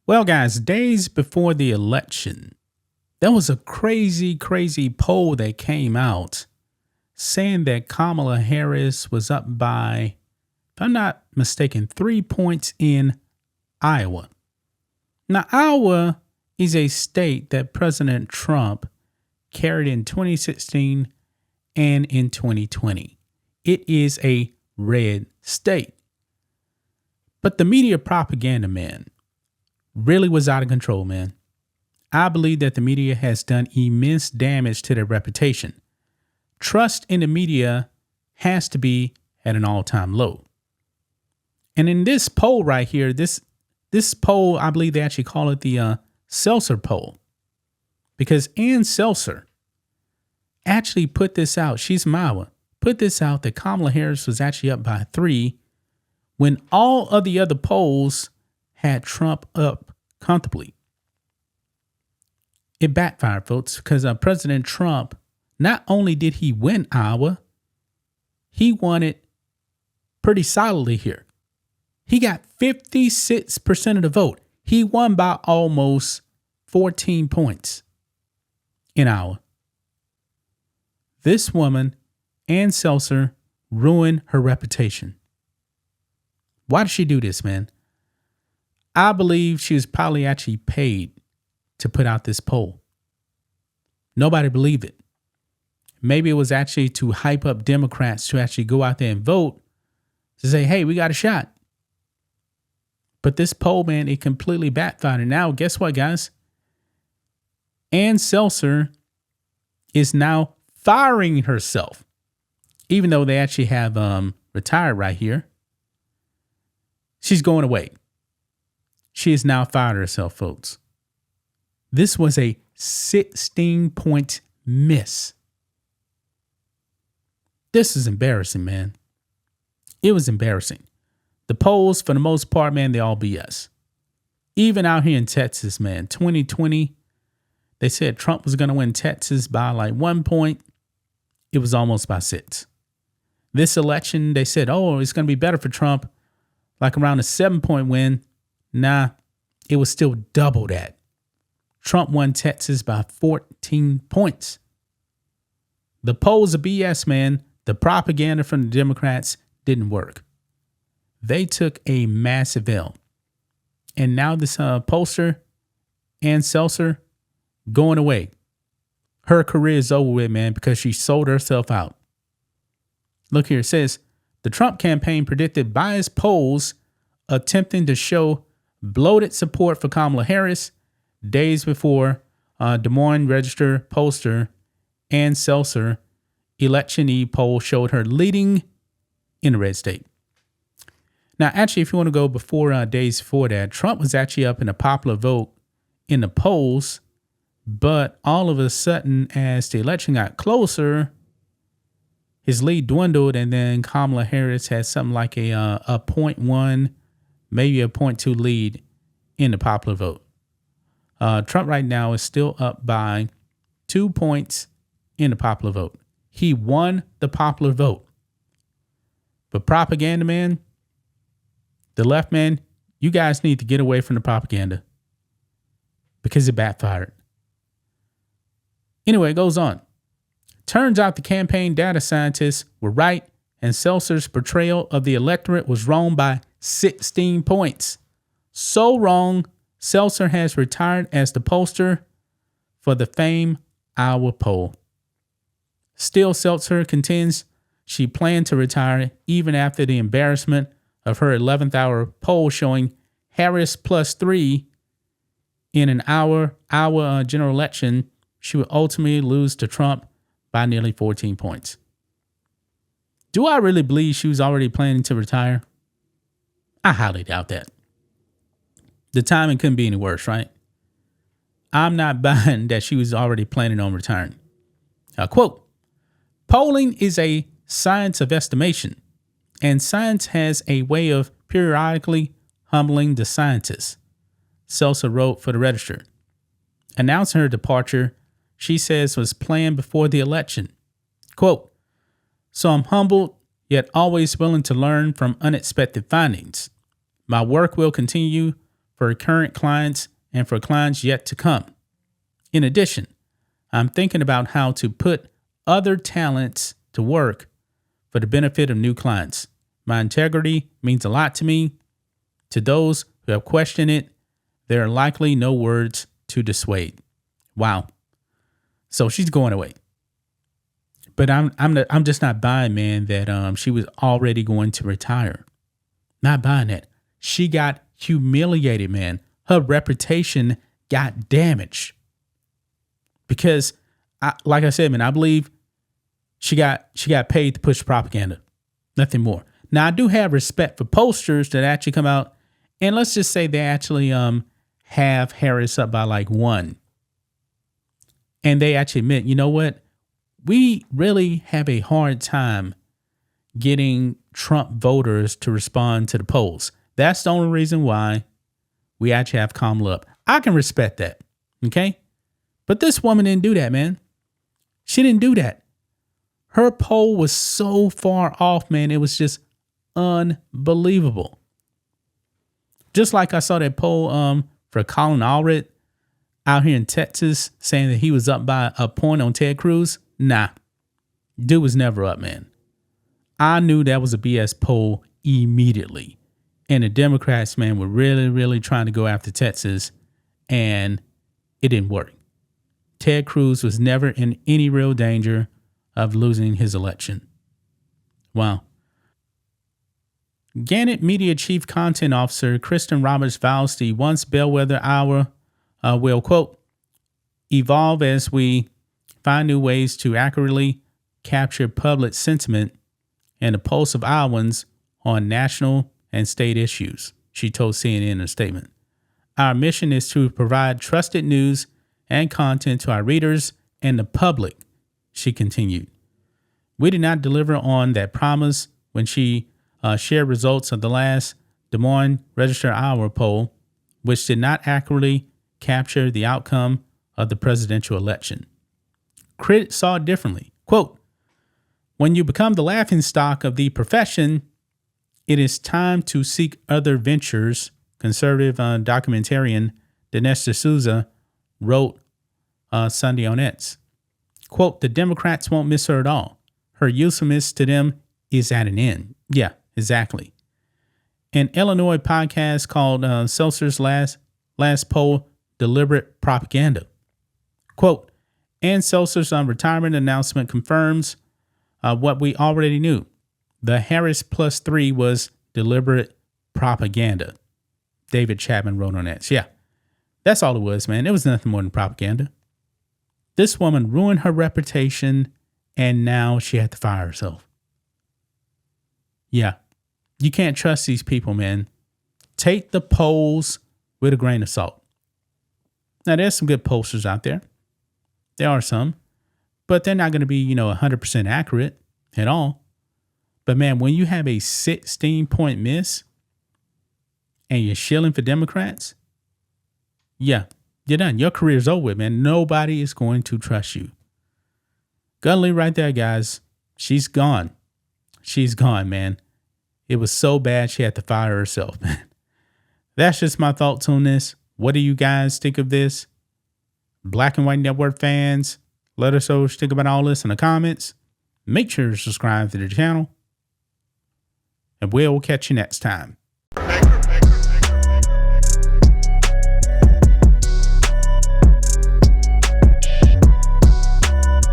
Well, guys, days before the election, there was a crazy poll that came out saying that Kamala Harris was up by, if I'm not mistaken, 3 points in Iowa. Now, Iowa is a state that President Trump carried in 2016 and in 2020. It is a red state. But the media propaganda, man, really was out of control, man. I believe that the media has done immense damage to their reputation. Trust in the media has to be at an all-time low. And in this poll right here, this poll, I believe they actually call it the Selzer poll, because Ann Selzer actually put this out. She's from Iowa. Put this out that Kamala Harris was actually up by 3 when all of the other polls had Trump up comfortably. It backfired, folks, because President Trump, not only did he win Iowa, he won it pretty solidly here. He got 56% of the vote. He won by almost 14 points in Iowa. This woman, Ann Selzer, ruined her reputation. Why did she do this, man? I believe she was probably actually paid to put out this poll. Nobody believed it. Maybe it was actually to hype up Democrats to actually go out there and vote to say, hey, we got a shot. But this poll, man, it completely backfired. And now, guess what, guys? Ann Selzer is now firing herself, even though they actually have retired right here. She's going away. She has now fired herself, folks. This was a 16-point miss. This is embarrassing, man. It was embarrassing. The polls, for the most part, man, they all BS. Even out here in Texas, man, 2020, they said Trump was going to win Texas by like 1 point. It was almost by 6. This election, they said, oh, it's going to be better for Trump, like around a 7-point win. Nah, it was still double that. Trump won Texas by 14 points. The polls are BS, man. The propaganda from the Democrats didn't work. They took a massive L. And now this pollster, Ann Selzer, going away. Her career is over with, man, because she sold herself out. Look here, it says, the Trump campaign predicted biased polls attempting to show bloated support for Kamala Harris days before Des Moines Register pollster Ann Selzer election poll showed her leading in the red state. Now, actually, if you want to go before days before that, Trump was actually up in a popular vote in the polls, but all of a sudden, as the election got closer, his lead dwindled, and then Kamala Harris had something like a 0.1, maybe a 0.2 lead in the popular vote. Trump right now is still up by 2 points in the popular vote. He won the popular vote. But propaganda, man, the left, man, you guys need to get away from the propaganda because it backfired. Anyway, it goes on. Turns out the campaign data scientists were right, and Selzer's portrayal of the electorate was wrong by 16 points. So wrong, Selzer has retired as the pollster for the famed Iowa poll. Still, Selzer contends she planned to retire even after the embarrassment of her 11th hour poll showing Harris +3 in an Iowa general election. She would ultimately lose to Trump by nearly 14 points. Do I really believe she was already planning to retire? I highly doubt that. The timing couldn't be any worse, right? I'm not buying that she was already planning on retiring. Quote, polling is a science of estimation, and science has a way of periodically humbling the scientists, Selzer wrote for the Register. Announcing her departure, she says was planned before the election. Quote, so I'm humbled, yet always willing to learn from unexpected findings. My work will continue for current clients and for clients yet to come. In addition, I'm thinking about how to put other talents to work for the benefit of new clients. My integrity means a lot to me. To those who have questioned it, there are likely no words to dissuade. Wow. So she's going away. But I'm just not buying, man, that she was already going to retire. Not buying that. She got humiliated, man. Her reputation got damaged. Because, like I said, man, I believe she got paid to push propaganda. Nothing more. Now, I do have respect for posters that actually come out, and let's just say they actually have Harris up by like 1. And they actually admit, you know what? We really have a hard time getting Trump voters to respond to the polls. That's the only reason why we actually have Kamala up. I can respect that. Okay? But this woman didn't do that, man. She didn't do that. Her poll was so far off, man. It was just unbelievable. Just like I saw that poll for Colin Allred out here in Texas saying that he was up by a point on Ted Cruz. Nah, dude was never up, man. I knew that was a BS poll immediately. And the Democrats, man, were really, really trying to go after Texas, and it didn't work. Ted Cruz was never in any real danger of losing his election. Wow. Gannett Media Chief Content Officer Kristen Roberts vows the once bellwether hour will, quote, evolve as we find new ways to accurately capture public sentiment and the pulse of Iowans on national and state issues, she told CNN in a statement. Our mission is to provide trusted news and content to our readers and the public, she continued. We did not deliver on that promise when she shared results of the last Des Moines Register Iowa poll, which did not accurately capture the outcome of the presidential election. Critics saw it differently. Quote, when you become the laughingstock of the profession, it is time to seek other ventures, conservative documentarian Dinesh D'Souza wrote Sunday on X. Quote, the Democrats won't miss her at all. Her usefulness to them is at an end. Yeah, exactly. An Illinois podcast called Seltzer's last poll, Deliberate Propaganda. Quote, Ann Seltzer's retirement announcement confirms what we already knew. The Harris +3 was deliberate propaganda. David Chapman wrote on that. Yeah, that's all it was, man. It was nothing more than propaganda. This woman ruined her reputation, and now she had to fire herself. Yeah, you can't trust these people, man. Take the polls with a grain of salt. Now, there's some good pollsters out there. There are some, but they're not going to be, 100% accurate at all. But man, when you have a 16-point miss and you're shilling for Democrats, yeah, you're done. Your career's over with, man. Nobody is going to trust you. Gunley right there, guys. She's gone. She's gone, man. It was so bad she had to fire herself, man. That's just my thoughts on this. What do you guys think of this? Black and White Network fans, let us know what you think about all this in the comments. Make sure to subscribe to the channel. And we'll catch you next time.